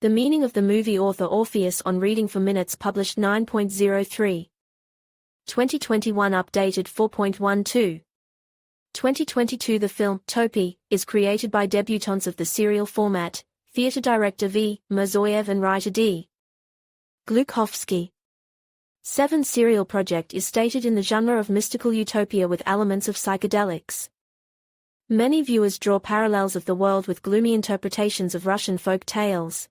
The meaning of the movie. Author Orpheus on Reading for Minutes, published 9.03. 2021 updated 4.12. 2022. The film, Topi, is created by debutantes of the serial format, theatre director V. Mirzoyev and writer D. Glukhovsky. 7 serial project is stated in the genre of mystical utopia with elements of psychedelics. Many viewers draw parallels of the world with gloomy interpretations of Russian folk tales.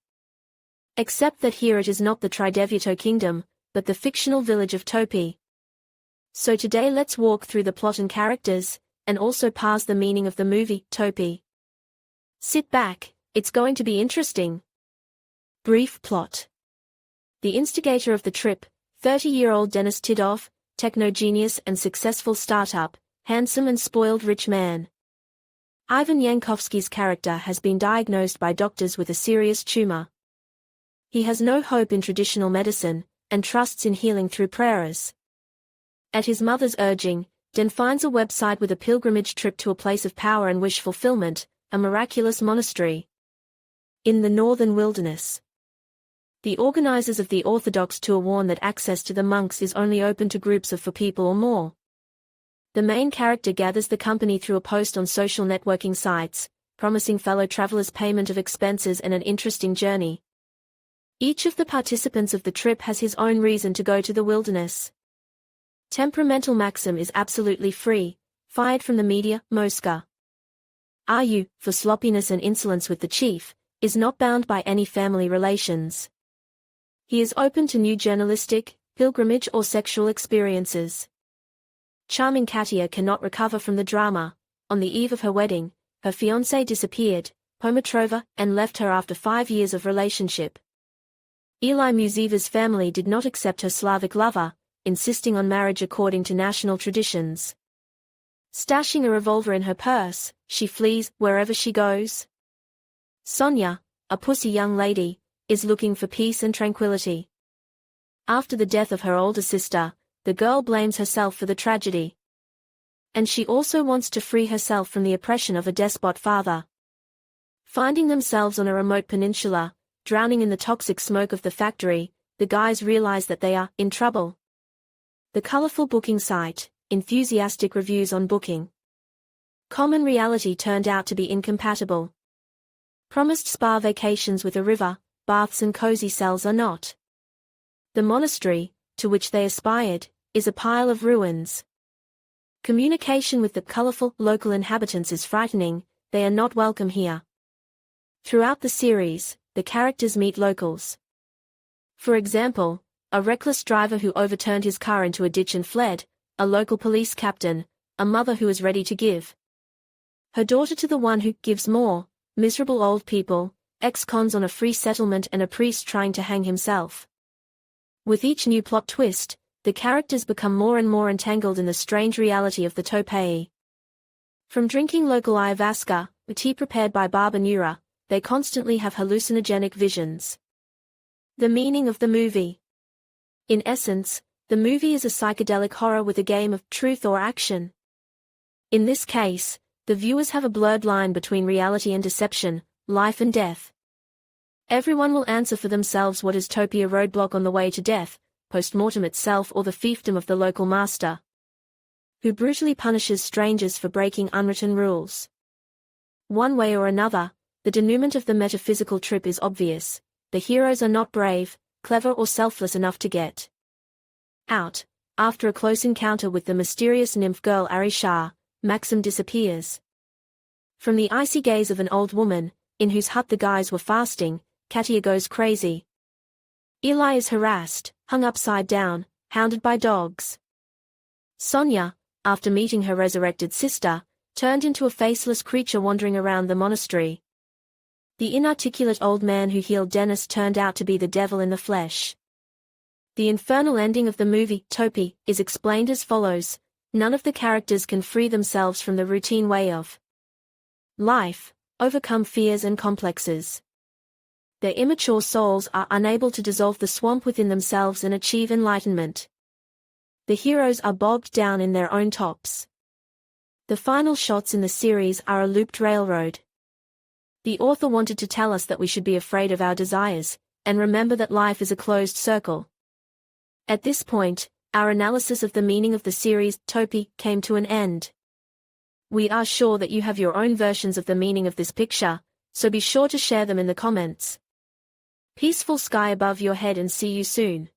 Except that here it is not the Tridevuto kingdom, but the fictional village of Topi. So today let's walk through the plot and characters, and also parse the meaning of the movie, Topi. Sit back, it's going to be interesting. Brief plot. The instigator of the trip, 30-year-old Denis Tidov, techno-genius and successful startup, handsome and spoiled rich man. Ivan Yankovsky's character has been diagnosed by doctors with a serious tumor. He has no hope in traditional medicine, and trusts in healing through prayers. At his mother's urging, Den finds a website with a pilgrimage trip to a place of power and wish fulfillment, a miraculous monastery in the northern wilderness. The organizers of the Orthodox tour warn that access to the monks is only open to groups of 4 people or more. The main character gathers the company through a post on social networking sites, promising fellow travelers payment of expenses and an interesting journey. Each of the participants of the trip has his own reason to go to the wilderness. Temperamental Maxim is absolutely free, fired from the media. Mosca, are you, for sloppiness and insolence with the chief, is not bound by any family relations. He is open to new journalistic, pilgrimage or sexual experiences. Charming Katia cannot recover from the drama. On the eve of her wedding, her fiancé disappeared, Pometrova, and left her after 5 years of relationship. Eli Muzeva's family did not accept her Slavic lover, insisting on marriage according to national traditions. Stashing a revolver in her purse, she flees wherever she goes. Sonia, a pussy young lady, is looking for peace and tranquility. After the death of her older sister, the girl blames herself for the tragedy. And she also wants to free herself from the oppression of a despot father. Finding themselves on a remote peninsula, drowning in the toxic smoke of the factory, the guys realize that they are in trouble. The colorful booking site, enthusiastic reviews on Booking. Common reality turned out to be incompatible. Promised spa vacations with a river, baths and cozy cells are not. The monastery, to which they aspired, is a pile of ruins. Communication with the colorful local inhabitants is frightening, they are not welcome here. Throughout the series, the characters meet locals. For example, a reckless driver who overturned his car into a ditch and fled, a local police captain, a mother who is ready to give her daughter to the one who gives more, miserable old people, ex-cons on a free settlement and a priest trying to hang himself. With each new plot twist, the characters become more and more entangled in the strange reality of the Topi. From drinking local ayahuasca, a tea prepared by Baba Nura, they constantly have hallucinogenic visions. The meaning of the movie. In essence, the movie is a psychedelic horror with a game of truth or action. In this case, the viewers have a blurred line between reality and deception, life and death. Everyone will answer for themselves what is Topi, a roadblock on the way to death, post-mortem itself, or the fiefdom of the local master, who brutally punishes strangers for breaking unwritten rules. One way or another, the denouement of the metaphysical trip is obvious. The heroes are not brave, clever or selfless enough to get out. After a close encounter with the mysterious nymph girl Arisha, Maxim disappears. From the icy gaze of an old woman, in whose hut the guys were fasting, Katia goes crazy. Eli is harassed, hung upside down, hounded by dogs. Sonia, after meeting her resurrected sister, turned into a faceless creature wandering around the monastery. The inarticulate old man who healed Denis turned out to be the devil in the flesh. The infernal ending of the movie, Topi, is explained as follows: none of the characters can free themselves from the routine way of life, overcome fears and complexes. Their immature souls are unable to dissolve the swamp within themselves and achieve enlightenment. The heroes are bogged down in their own tops. The final shots in the series are a looped railroad. The author wanted to tell us that we should be afraid of our desires, and remember that life is a closed circle. At this point, our analysis of the meaning of the series, Topi, came to an end. We are sure that you have your own versions of the meaning of this picture, so be sure to share them in the comments. Peaceful sky above your head and see you soon.